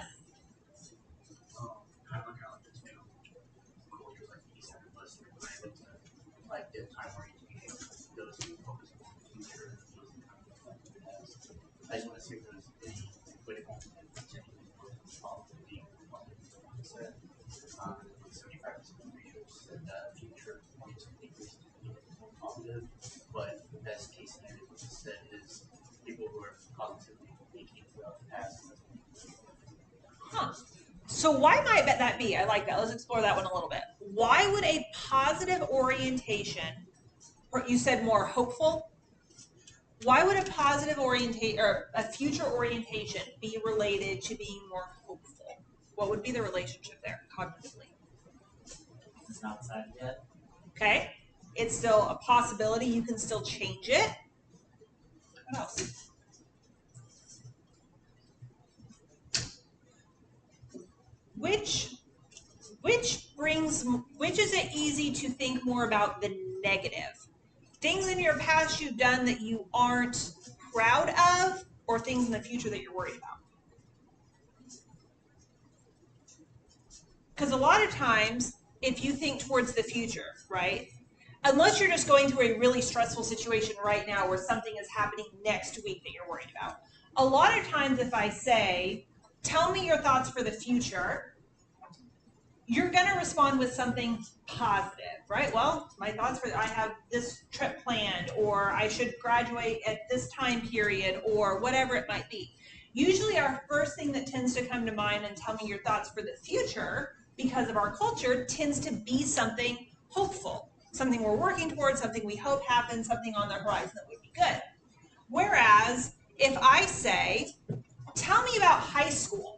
I look at like the two cultures, like East and West, and I looked at like the time orientation, those who focus on the future, those who kind of like the past. I just want to see if there's any way to kind of continue positivity mindset. 75% of research said that future points to increase more positive, but the best case scenario, what you said, is people who are positively thinking throughout the past. Huh. So why might that be? I like that. Let's explore that one a little bit. Why would a positive orientation, or you said more hopeful? Why would a positive orientation or a future orientation be related to being more hopeful? What would be the relationship there cognitively? It's not decided yet. Okay? It's still a possibility. You can still change it. What else? Which is it easy to think more about the negative? Things in your past you've done that you aren't proud of, or things in the future that you're worried about? Because a lot of times, if you think towards the future, right? Unless you're just going through a really stressful situation right now where something is happening next week that you're worried about. A lot of times if I say, tell me your thoughts for the future, you're going to respond with something positive, right? Well, my thoughts for I have this trip planned, or I should graduate at this time period, or whatever it might be. Usually our first thing that tends to come to mind and tell me your thoughts for the future, because of our culture, tends to be something hopeful, something we're working towards, something we hope happens, something on the horizon that would be good. Whereas if I say, tell me about high school,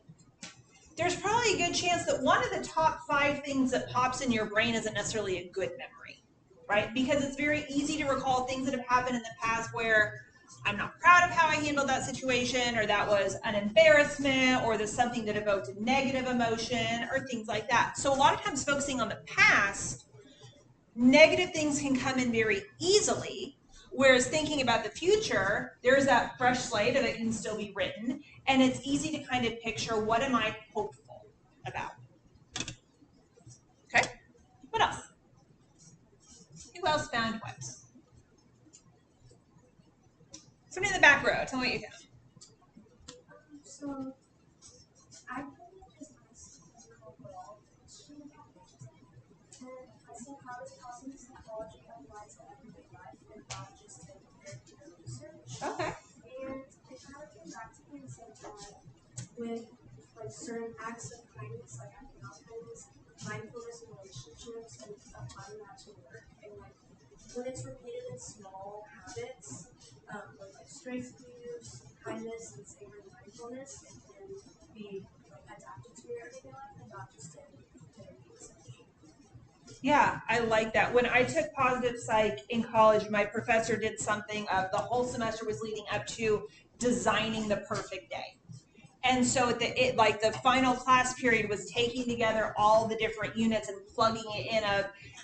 there's probably a good chance that one of the top 5 things that pops in your brain isn't necessarily a good memory, right? Because it's very easy to recall things that have happened in the past where I'm not proud of how I handled that situation, or that was an embarrassment, or there's something that evoked a negative emotion, or things like that. So a lot of times focusing on the past, negative things can come in very easily, whereas thinking about the future, there's that fresh slate that can still be written, and it's easy to kind of picture, what am I hopeful about? Okay, what else? Who else found what? Somebody in the back row, tell me what you found. So I pretty much just asked an overall question about it. And I said, how does positive psychology apply to everyday life and not just in your research? Okay. And it kind of came back to me and said that with like certain acts of kindness, like acting out kindness, mindfulness in relationships, and applying that to work, and like when it's repeated in small habits, with like strength cues, kindness, and savoring mindfulness, it can be like adapted to your everyday life and not just in research. Yeah, I like that. When I took positive psych in college, my professor did something of the whole semester was leading up to designing the perfect day. And so the final class period was taking together all the different units and plugging it in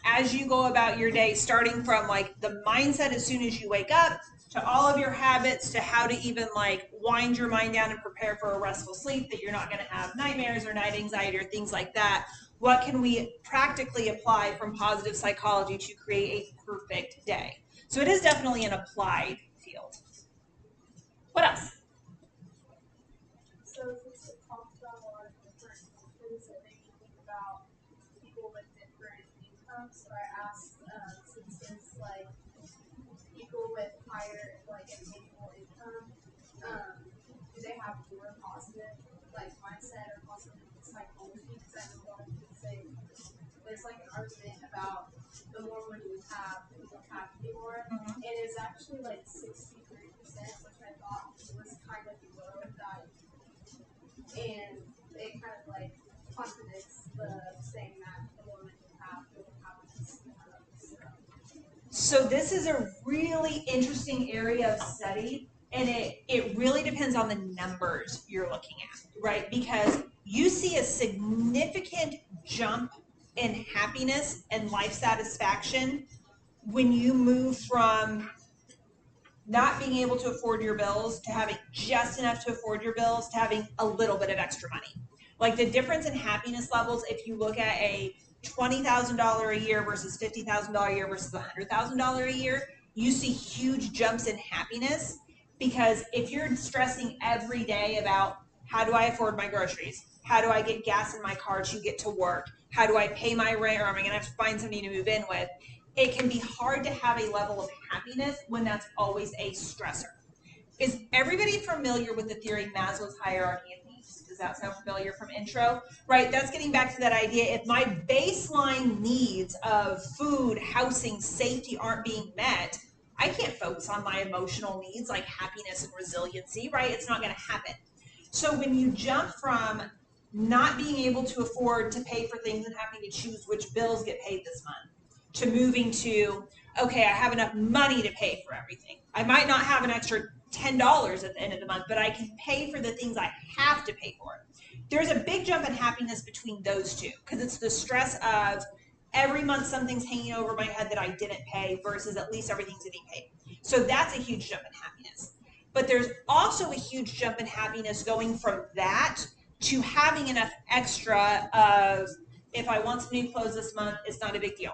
as you go about your day, starting from like the mindset as soon as you wake up, to all of your habits, to how to even like wind your mind down and prepare for a restful sleep, that you're not going to have nightmares or night anxiety or things like that. What can we practically apply from positive psychology to create a perfect day? So it is definitely an applied field. What else? So since it talks about a lot of different emotions, it made me think about people with different incomes. So I asked, since it's like people with higher like attainable income, do they have more positive like mindset or positive psychology? Because I know a lot of people say there's like an argument about the more money you have, the more happy you are, and it's actually like 63%, which I thought was kind of low. That and it kind of like contradicts the saying that the more money you have, the more happiness you have. So this is a really interesting area of study, and it really depends on the numbers you're looking at, right? Because you see a significant jump in happiness and life satisfaction when you move from not being able to afford your bills to having just enough to afford your bills to having a little bit of extra money. Like the difference in happiness levels, if you look at a $20,000 a year versus $50,000 a year versus $100,000 a year, you see huge jumps in happiness, because if you're stressing every day about how do I afford my groceries, how do I get gas in my car to get to work, how do I pay my rent, or am I going to have to find somebody to move in with, it can be hard to have a level of happiness when that's always a stressor. Is everybody familiar with the theory Maslow's hierarchy of needs? Does that sound familiar from intro? Right, that's getting back to that idea. If my baseline needs of food, housing, safety aren't being met, I can't focus on my emotional needs like happiness and resiliency, right? It's not going to happen. So when you jump from not being able to afford to pay for things and having to choose which bills get paid this month, to moving to, okay, I have enough money to pay for everything. I might not have an extra $10 at the end of the month, but I can pay for the things I have to pay for. There's a big jump in happiness between those two because it's the stress of every month something's hanging over my head that I didn't pay versus at least everything's getting paid. So that's a huge jump in happiness. But there's also a huge jump in happiness going from that to having enough extra of, if I want some new clothes this month, it's not a big deal.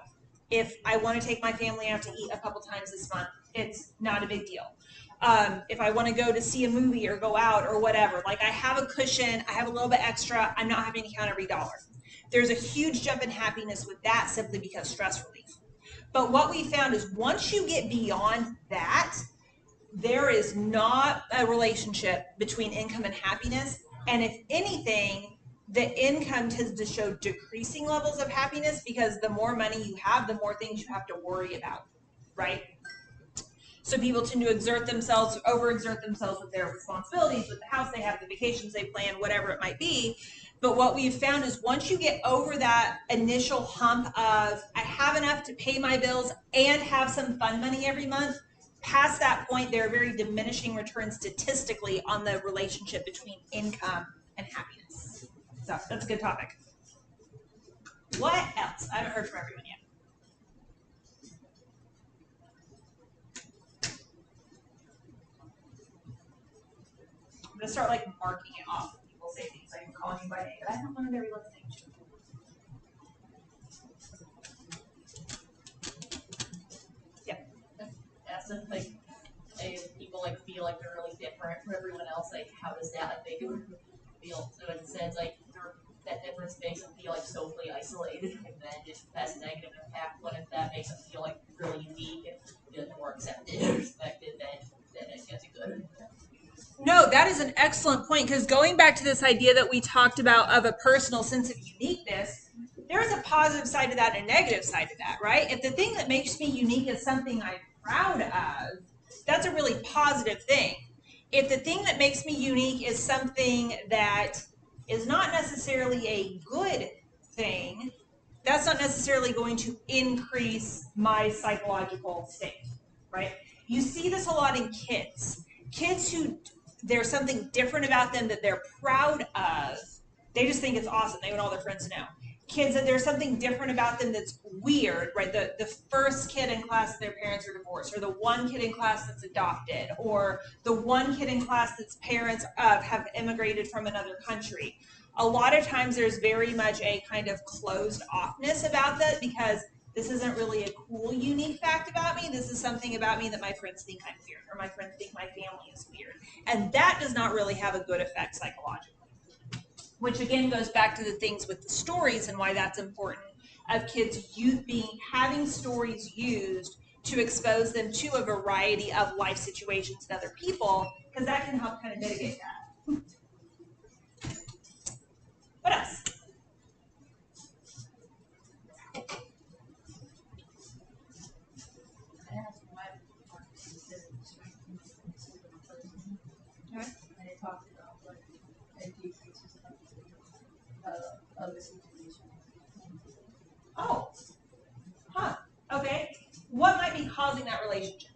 If I want to take my family out to eat a couple times this month, it's not a big deal. If I want to go to see a movie or go out or whatever, like I have a cushion, I have a little bit extra, I'm not having to count every dollar. There's a huge jump in happiness with that simply because stress relief. But what we found is once you get beyond that, there is not a relationship between income and happiness. And if anything, the income tends to show decreasing levels of happiness because the more money you have, the more things you have to worry about, right? So people tend to overexert themselves with their responsibilities, with the house they have, the vacations they plan, whatever it might be. But what we've found is once you get over that initial hump of I have enough to pay my bills and have some fun money every month, past that point, there are very diminishing returns statistically on the relationship between income and happiness. So that's a good topic. What else? I haven't heard from everyone yet. I'm going to start like marking it off when people say things. I'm calling you by name, but I don't know everyone's name. That's if like if people like feel like they're really different from everyone else, like how does that like make them feel? So in a sense, like that difference makes them feel like socially isolated, and then just has a negative impact. What if that makes them feel like really unique and feel more accepted and respected? Then it gets good. No, that is an excellent point because going back to this idea that we talked about of a personal sense of uniqueness, there is a positive side to that and a negative side to that, right? If the thing that makes me unique is something I'm proud of, that's a really positive thing. If the thing that makes me unique is something that is not necessarily a good thing, that's not necessarily going to increase my psychological state, right? You see this a lot in kids. Kids who there's something different about them that they're proud of, they just think it's awesome. They want all their friends to know. Kids that there's something different about them that's weird, right? The first kid in class, their parents are divorced, or the one kid in class that's adopted, or the one kid in class that's parents have immigrated from another country. A lot of times there's very much a kind of closed offness about that because this isn't really a cool, unique fact about me. This is something about me that my friends think I'm weird, or my friends think my family is weird. And that does not really have a good effect psychologically. Which again goes back to the things with the stories and why that's important of kids having stories used to expose them to a variety of life situations and other people, because that can help kind of mitigate that. What else? And it talked about like it decreases of the situation. Oh, huh. Okay. What might be causing that relationship?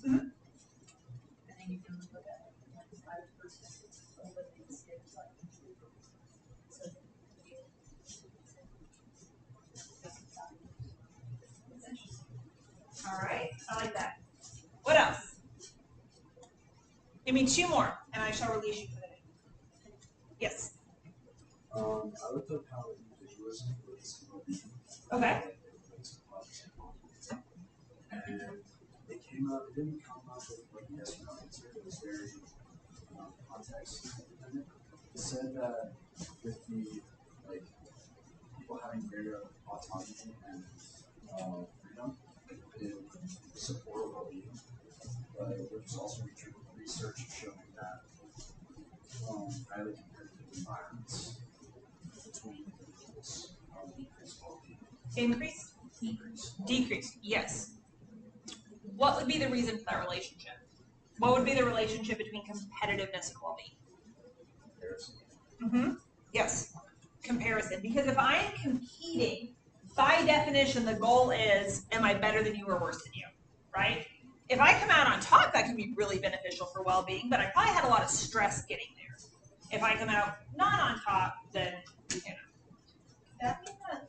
Mm-hmm. And then you can look at like the 5% of what they say is like. So That's interesting. All right. I like that. What else? Give me two more, and I shall release you for the day. Yes. I looked up how individualism relates to well-being. Okay. And it came up, it didn't come up with like a yes or no answer. It was very context dependent. It said that with the like people having greater autonomy and freedom, it would support well-being. But there's also research showing that highly competitive environments between individuals decrease well-being. Increase? Decrease. Decrease. Yes. What would be the reason for that relationship? What would be the relationship between competitiveness and well-being? Comparison. Mm-hmm. Yes. Comparison. Because if I am competing by definition, the goal is, am I better than you or worse than you, right? If I come out on top, that can be really beneficial for well-being, but I probably had a lot of stress getting there. If I come out not on top, then, That means that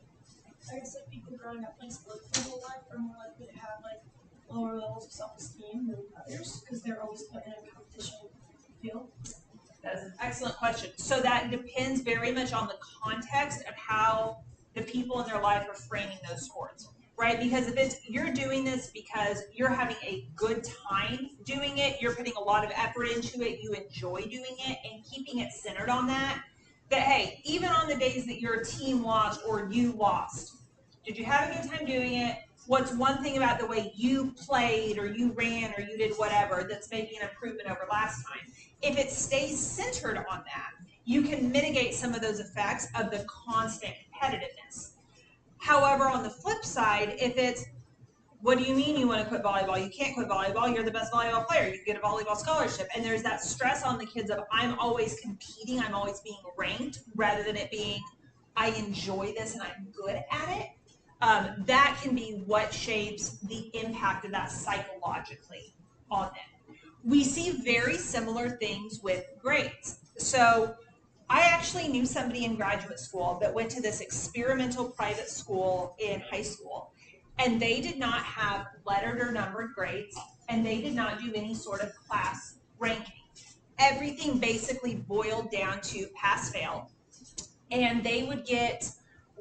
I guess like people growing up in sports their whole life are more likely to have like lower levels of self-esteem than others because they're always put in a competition field. That is an excellent question. So that depends very much on the context of how the people in their life are framing those sports, right? Because if it's you're doing this because you're having a good time doing it, you're putting a lot of effort into it, you enjoy doing it, and keeping it centered on that, that hey, even on the days that your team lost or you lost, did you have a good time doing it? What's one thing about the way you played or you ran or you did whatever that's maybe an improvement over last time? If it stays centered on that, you can mitigate some of those effects of the constant competitiveness. However, on the flip side, if it's, what do you mean you want to quit volleyball? You can't quit volleyball. You're the best volleyball player. You can get a volleyball scholarship. And there's that stress on the kids of I'm always competing, I'm always being ranked, rather than it being I enjoy this and I'm good at it. That can be what shapes the impact of that psychologically on them. We see very similar things with grades. So I actually knew somebody in graduate school that went to this experimental private school in high school, and they did not have lettered or numbered grades, and they did not do any sort of class ranking. Everything basically boiled down to pass-fail, and they would get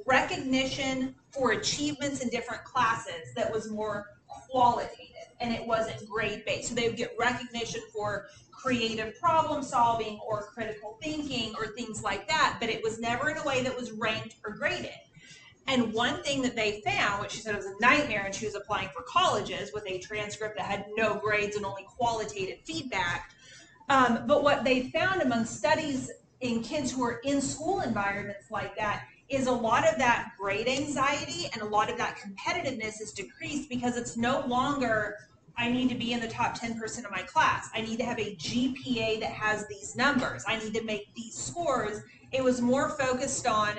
recognition for achievements in different classes that was more qualitative and it wasn't grade based. So they would get recognition for creative problem solving or critical thinking or things like that, but it was never in a way that was ranked or graded. And one thing that they found, which she said was a nightmare, and she was applying for colleges with a transcript that had no grades and only qualitative feedback. But what they found among studies in kids who are in school environments like that is a lot of that grade anxiety and a lot of that competitiveness is decreased because it's no longer I need to be in the top 10% of my class. I need to have a GPA that has these numbers. I need to make these scores. It was more focused on,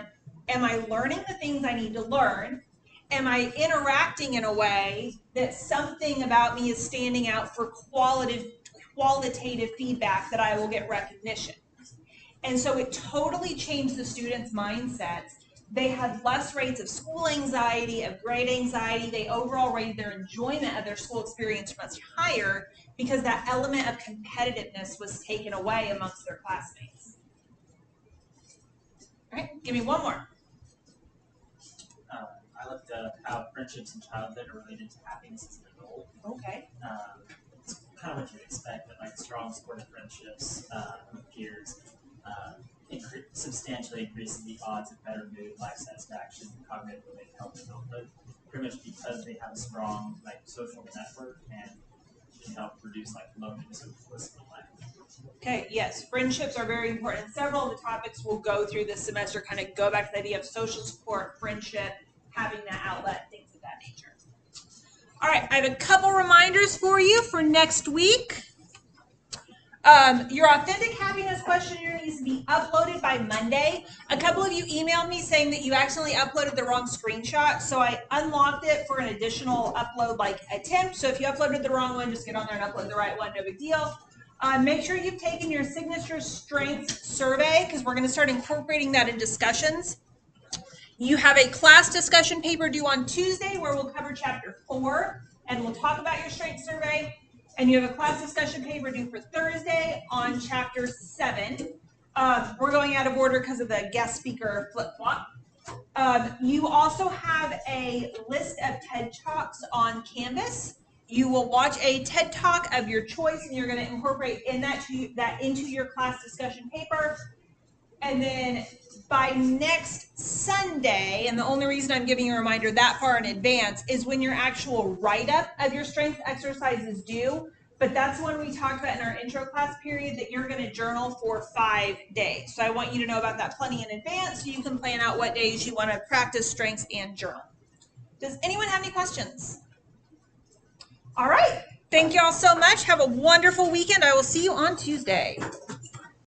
am I learning the things I need to learn? Am I interacting in a way that something about me is standing out for qualitative feedback that I will get recognition? And so it totally changed the students' mindsets. They had less rates of school anxiety, of grade anxiety. They overall rated their enjoyment of their school experience much higher because that element of competitiveness was taken away amongst their classmates. All right, give me one more. I looked up how friendships in childhood are related to happiness as an adult. Okay. It's kind of what you'd expect, that like strong supportive friendships with peers substantially increases the odds of better mood, life satisfaction, cognitive related health and adulthood, pretty much because they have a strong like social network and can help reduce like loneliness or blissful life. Okay, yes, friendships are very important. Several of the topics we'll go through this semester kind of go back to the idea of social support, friendship, having that outlet, things of that nature. All right, I have a couple reminders for you for next week. Your authentic happiness questionnaire needs to be uploaded by Monday. A couple of you emailed me saying that you accidentally uploaded the wrong screenshot, so I unlocked it for an additional upload attempt. So if you uploaded the wrong one, just get on there and upload the right one, no big deal. Make sure you've taken your signature strengths survey because we're going to start incorporating that in discussions. You have a class discussion paper due on Tuesday where we'll cover chapter 4 and we'll talk about your strengths survey. And you have a class discussion paper due for Thursday on chapter 7. We're going out of order because of the guest speaker flip-flop. You also have a list of TED Talks on Canvas. You will watch a TED Talk of your choice, and you're going to incorporate that into your class discussion paper. And then by next Sunday, and the only reason I'm giving you a reminder that far in advance is when your actual write-up of your strength exercise is due. But that's when we talked about in our intro class period that you're going to journal for 5 days. So I want you to know about that plenty in advance so you can plan out what days you want to practice strengths and journal. Does anyone have any questions? All right. Thank you all so much. Have a wonderful weekend. I will see you on Tuesday.